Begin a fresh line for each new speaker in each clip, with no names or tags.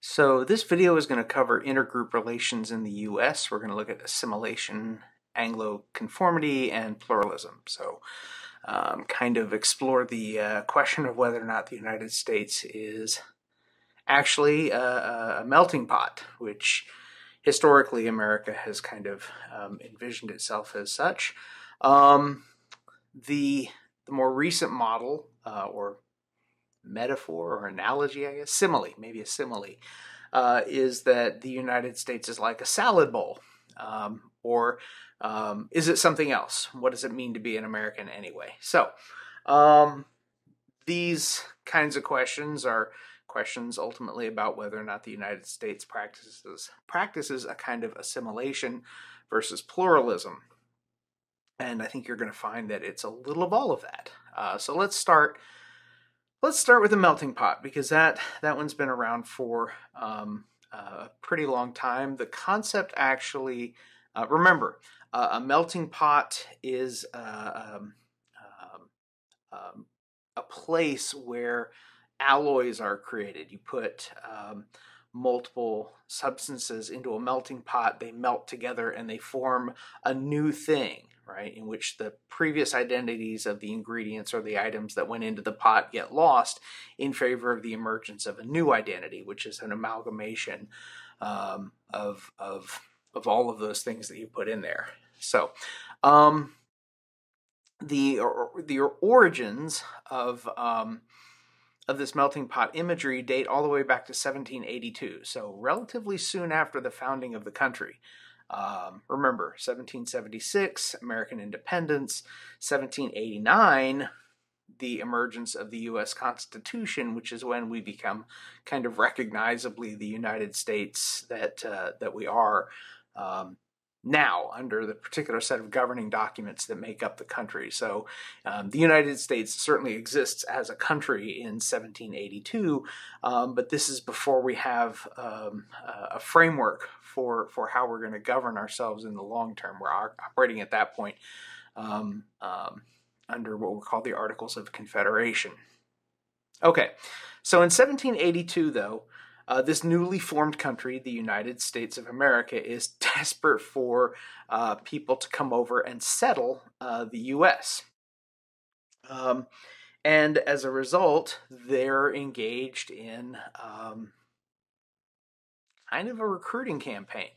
So this video is going to cover intergroup relations in the US. We're going to look at assimilation, Anglo conformity, and pluralism. So kind of explore the question of whether or not the United States is actually a melting pot, which historically America has kind of envisioned itself as such. The more recent model, or metaphor or analogy, I guess, simile, maybe a simile, is that the United States is like a salad bowl. Or is it something else? What does it mean to be an American anyway? So these kinds of questions are questions ultimately about whether or not the United States practices a kind of assimilation versus pluralism. And I think you're going to find that it's a little of all of that. So let's start with the melting pot, because that one's been around for a pretty long time. The concept actually, remember, a melting pot is a place where alloys are created. You put multiple substances into a melting pot, they melt together and they form a new thing, right? In which the previous identities of the ingredients or the items that went into the pot get lost in favor of the emergence of a new identity, which is an amalgamation of all of those things that you put in there. So the origins of this melting pot imagery date all the way back to 1782, so relatively soon after the founding of the country. Remember, 1776, American independence, 1789, the emergence of the U.S. Constitution, which is when we become kind of recognizably the United States that we are now, under the particular set of governing documents that make up the country. So the United States certainly exists as a country in 1782, but this is before we have a framework for how we're going to govern ourselves in the long term. We're operating at that point under what we call the Articles of Confederation. Okay, so in 1782, though, this newly formed country, the United States of America, is desperate for people to come over and settle the U.S. And as a result, they're engaged in kind of a recruiting campaign.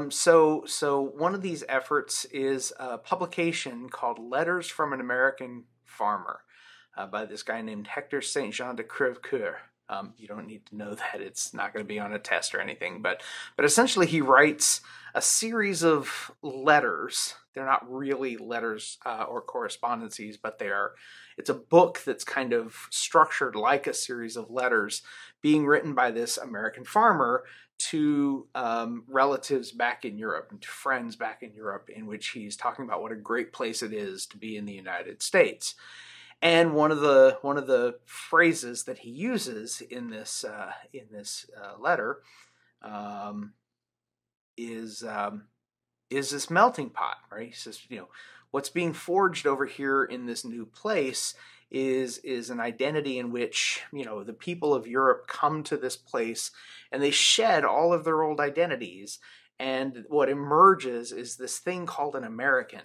So one of these efforts is a publication called Letters from an American Farmer by this guy named Hector St. Jean de Crèvecoeur. You don't need to know that. It's not going to be on a test or anything, but essentially he writes a series of letters. They're not really letters or correspondences, but it's a book that's kind of structured like a series of letters being written by this American farmer to relatives back in Europe and to friends back in Europe, in which he's talking about what a great place it is to be in the United States. And one of the phrases that he uses in this letter is this melting pot, right? He says, what's being forged over here in this new place is an identity in which the people of Europe come to this place and they shed all of their old identities, and what emerges is this thing called an American.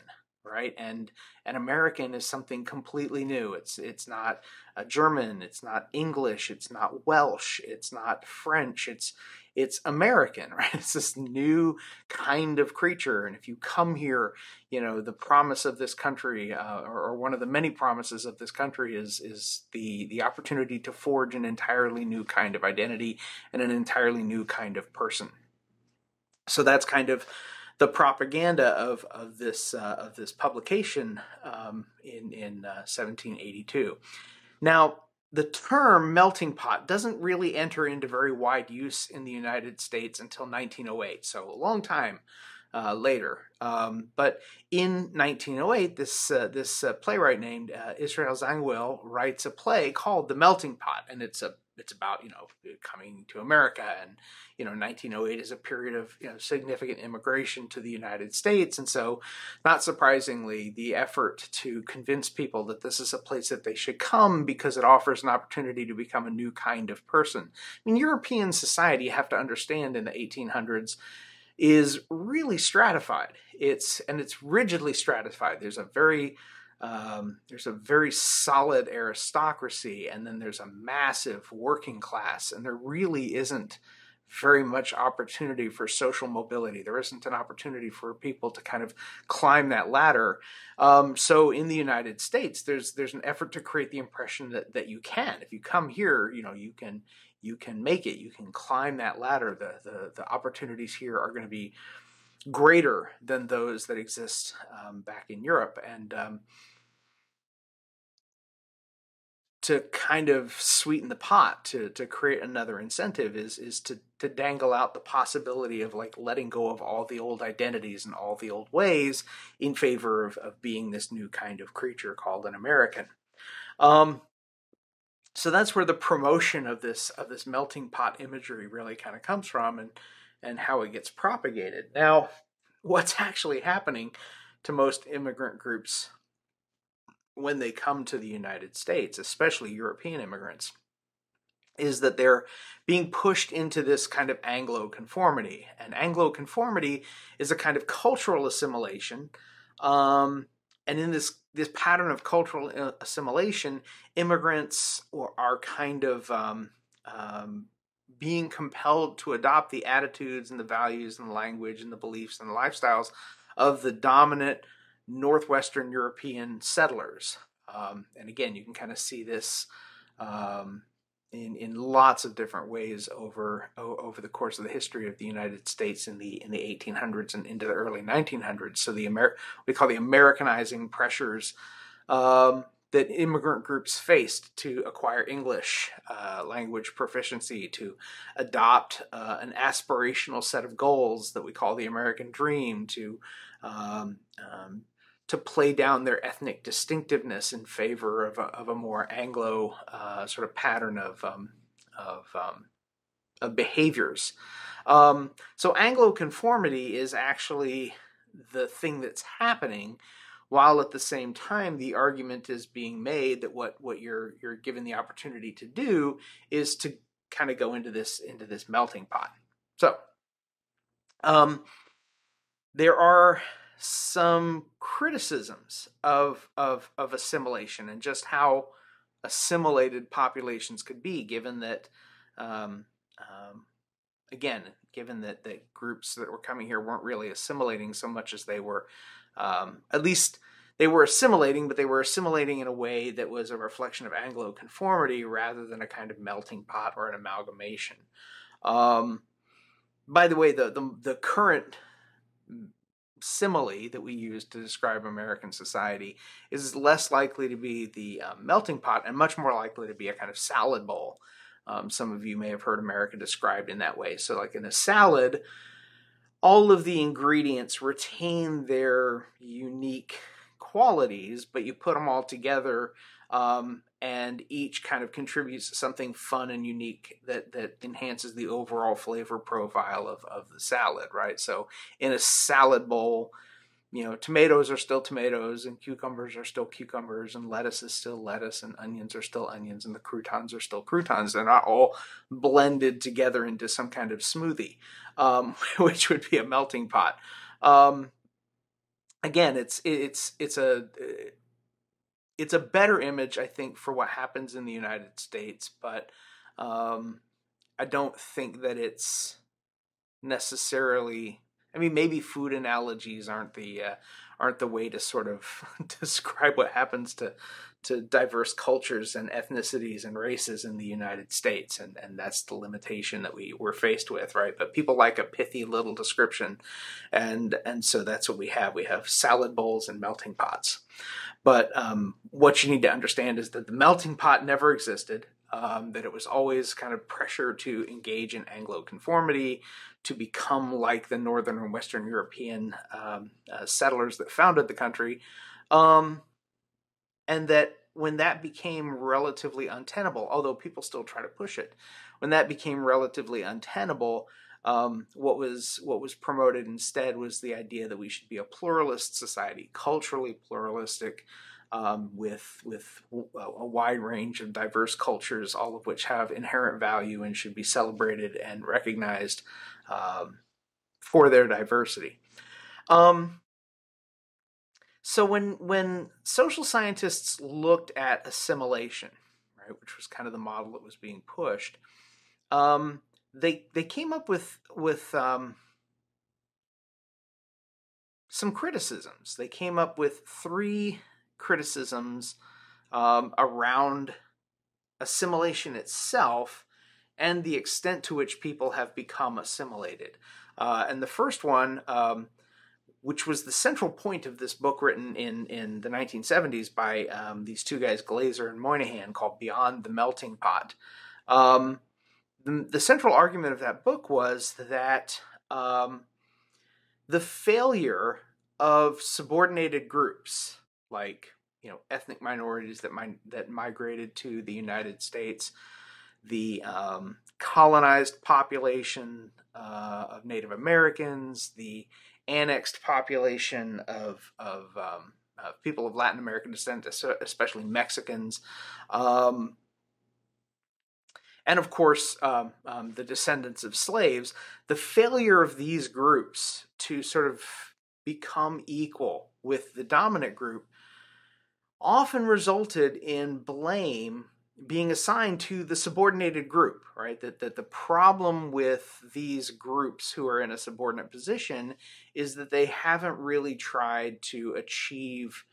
Right, and an American is something completely new. It's not German, it's not English, it's not Welsh, it's not French. It's American, right? It's this new kind of creature. And if you come here, the promise of this country, or one of the many promises of this country, is the opportunity to forge an entirely new kind of identity and an entirely new kind of person. So that's kind of the propaganda of this publication in 1782. Now, the term melting pot doesn't really enter into very wide use in the United States until 1908, so a long time later. But in 1908, this playwright named Israel Zangwill writes a play called The Melting Pot, and it's a it's about, coming to America, and 1908 is a period of significant immigration to the United States, and so not surprisingly, the effort to convince people that this is a place that they should come because it offers an opportunity to become a new kind of person. I mean, European society, you have to understand, in the 1800s is really stratified. It's rigidly stratified. There's a very solid aristocracy, and then there's a massive working class, and there really isn't very much opportunity for social mobility. There isn't an opportunity for people to kind of climb that ladder. So in the United States, there's an effort to create the impression that you can. If you come here, you can make it. You can climb that ladder. The opportunities here are going to be greater than those that exist back in Europe. And to kind of sweeten the pot, to create another incentive, is to dangle out the possibility of like letting go of all the old identities and all the old ways in favor of being this new kind of creature called an American. So that's where the promotion of this melting pot imagery really kind of comes from, and how it gets propagated. Now, what's actually happening to most immigrant groups when they come to the United States, especially European immigrants, is that they're being pushed into this kind of Anglo conformity. And Anglo conformity is a kind of cultural assimilation. And in this pattern of cultural assimilation, immigrants are kind of being compelled to adopt the attitudes and the values and the language and the beliefs and the lifestyles of the dominant Northwestern European settlers. And again, you can kind of see this in lots of different ways over the course of the history of the United States in the 1800s and into the early 1900s. So we call the Americanizing pressures that immigrant groups faced to acquire English language proficiency, to adopt an aspirational set of goals that we call the American Dream, to play down their ethnic distinctiveness in favor of a more Anglo sort of pattern of behaviors. So Anglo conformity is actually the thing that's happening, while at the same time the argument is being made that what you're given the opportunity to do is to kind of go into this melting pot. So there are some criticisms of assimilation and just how assimilated populations could be, given that given that groups that were coming here weren't really assimilating so much as they were, at least they were assimilating, but they were assimilating in a way that was a reflection of Anglo conformity rather than a kind of melting pot or an amalgamation. By the way, the current simile that we use to describe American society is less likely to be the melting pot and much more likely to be a kind of salad bowl. Some of you may have heard America described in that way. So like in a salad, all of the ingredients retain their unique qualities, but you put them all together and each kind of contributes to something fun and unique that enhances the overall flavor profile of the salad, right? So in a salad bowl, tomatoes are still tomatoes, and cucumbers are still cucumbers, and lettuce is still lettuce, and onions are still onions, and the croutons are still croutons. They're not all blended together into some kind of smoothie, which would be a melting pot. Again, it's a better image, I think, for what happens in the United States, but I don't think that it's necessarily. I mean, maybe food analogies aren't the way to sort of describe what happens to diverse cultures and ethnicities and races in the United States, and that's the limitation that we're faced with, right? But people like a pithy little description, and so that's what we have. We have salad bowls and melting pots. But what you need to understand is that the melting pot never existed, that it was always kind of pressure to engage in Anglo conformity, to become like the Northern and Western European settlers that founded the country, and that when that became relatively untenable, although people still try to push it, when that became relatively untenable, what was promoted instead was the idea that we should be a pluralist society, culturally pluralistic, with a wide range of diverse cultures, all of which have inherent value and should be celebrated and recognized for their diversity. So when social scientists looked at assimilation, right, which was kind of the model that was being pushed, they came up with some criticisms. They came up with 3 criticisms around assimilation itself and the extent to which people have become assimilated. And the first one, which was the central point of this book written in the 1970s by these 2 guys, Glaser and Moynihan, called Beyond the Melting Pot. The central argument of that book was that the failure of subordinated groups, like ethnic minorities that migrated to the United States, the colonized population of Native Americans, the annexed population of people of Latin American descent, especially Mexicans, and of course the descendants of slaves. The failure of these groups to sort of become equal with the dominant group often resulted in blame being assigned to the subordinated group, right? That the problem with these groups who are in a subordinate position is that they haven't really tried to achieve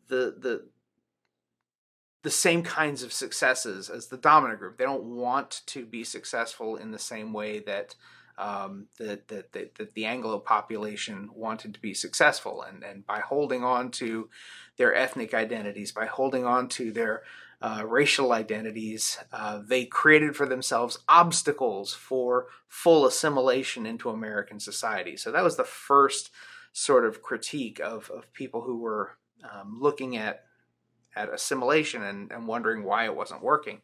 the same kinds of successes as the dominant group. They don't want to be successful in the same way that the Anglo population wanted to be successful, and by holding on to their ethnic identities, by holding on to their racial identities, they created for themselves obstacles for full assimilation into American society. So that was the first sort of critique of people who were looking at assimilation and wondering why it wasn't working.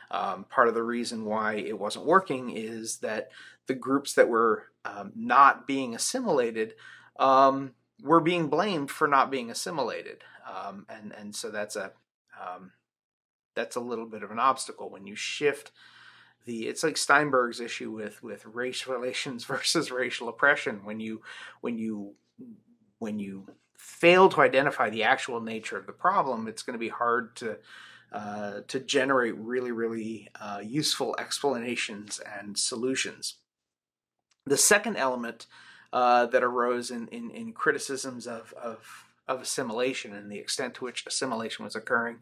Part of the reason why it wasn't working is that the groups that were not being assimilated were being blamed for not being assimilated, and so that's a little bit of an obstacle when you shift it's like Steinberg's issue with race relations versus racial oppression. When you fail to identify the actual nature of the problem, it's going to be hard to generate really useful explanations and solutions. The second element that arose in criticisms of assimilation and the extent to which assimilation was occurring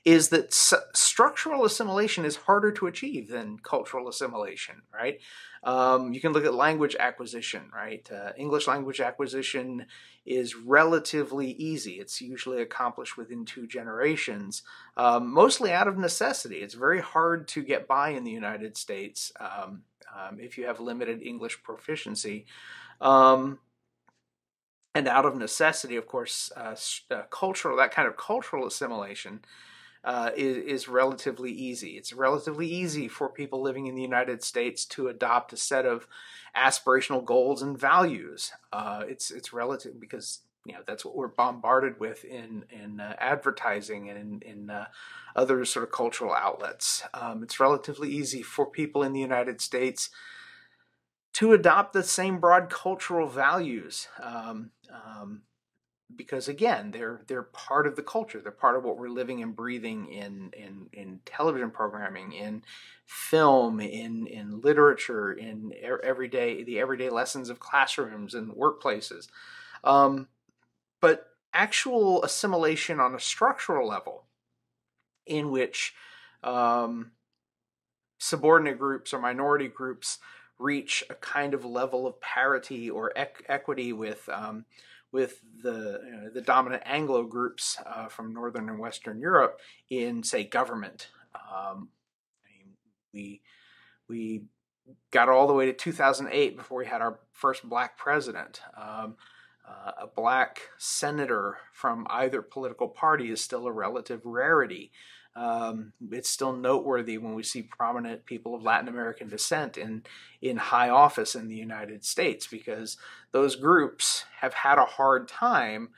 is that structural assimilation is harder to achieve than cultural assimilation, right? You can look at language acquisition, right? English language acquisition is relatively easy. It's usually accomplished within 2 generations, mostly out of necessity. It's very hard to get by in the United States if you have limited English proficiency. And out of necessity, of course, that kind of cultural assimilation is relatively easy. It's relatively easy for people living in the United States to adopt a set of aspirational goals and values. It's relative because that's what we're bombarded with in advertising and in other sort of cultural outlets. It's relatively easy for people in the United States to adopt the same broad cultural values, because again, they're part of the culture. They're part of what we're living and breathing in television programming, in film, in literature, in the everyday lessons of classrooms and workplaces. But actual assimilation on a structural level, in which subordinate groups or minority groups reach a kind of level of parity or equity with the dominant Anglo groups from Northern and Western Europe in, say, government. We got all the way to 2008 before we had our first black president. A black senator from either political party is still a relative rarity. It's still noteworthy when we see prominent people of Latin American descent in high office in the United States, because those groups have had a hard time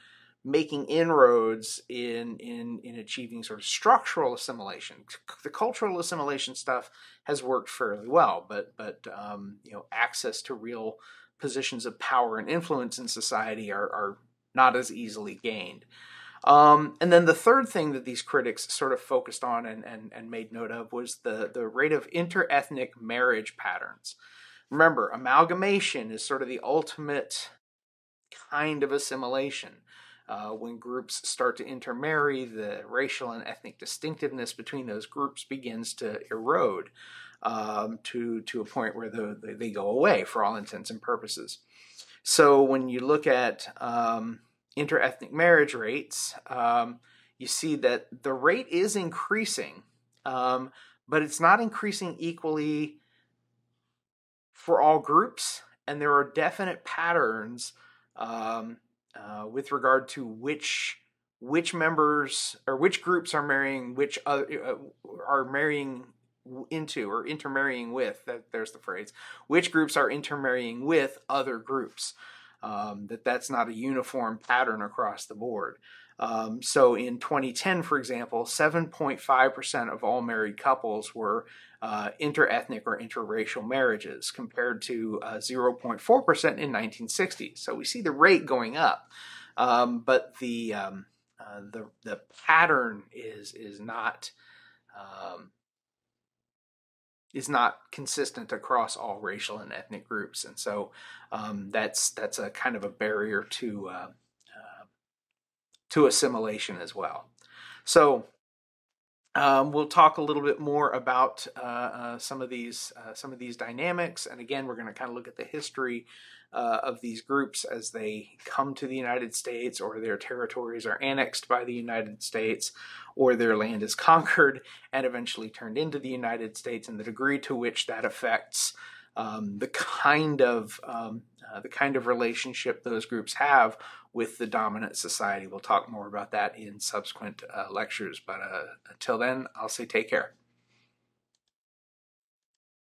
making inroads in achieving sort of structural assimilation. The cultural assimilation stuff has worked fairly well, but access to real positions of power and influence in society are not as easily gained. And then the third thing that these critics sort of focused on and made note of was the rate of interethnic marriage patterns. Remember, amalgamation is sort of the ultimate kind of assimilation. When groups start to intermarry, the racial and ethnic distinctiveness between those groups begins to erode to a point where they go away for all intents and purposes. So when you look at interethnic marriage rates, you see that the rate is increasing, but it's not increasing equally for all groups, and there are definite patterns with regard to which members or which groups are marrying which other are marrying into or intermarrying with. There's the phrase. Which groups are intermarrying with other groups? That's not a uniform pattern across the board. So in 2010, for example, 7.5% of all married couples were interethnic or interracial marriages, compared to 0.4% in 1960. So we see the rate going up, but the pattern is not consistent across all racial and ethnic groups, and so that's a kind of a barrier to assimilation as well. So we'll talk a little bit more about some of these dynamics, and again, we're going to kind of look at the history of these groups as they come to the United States, or their territories are annexed by the United States, or their land is conquered and eventually turned into the United States, and the degree to which that affects the kind of relationship those groups have with the dominant society. We'll talk more about that in subsequent lectures, but until then, I'll say take care.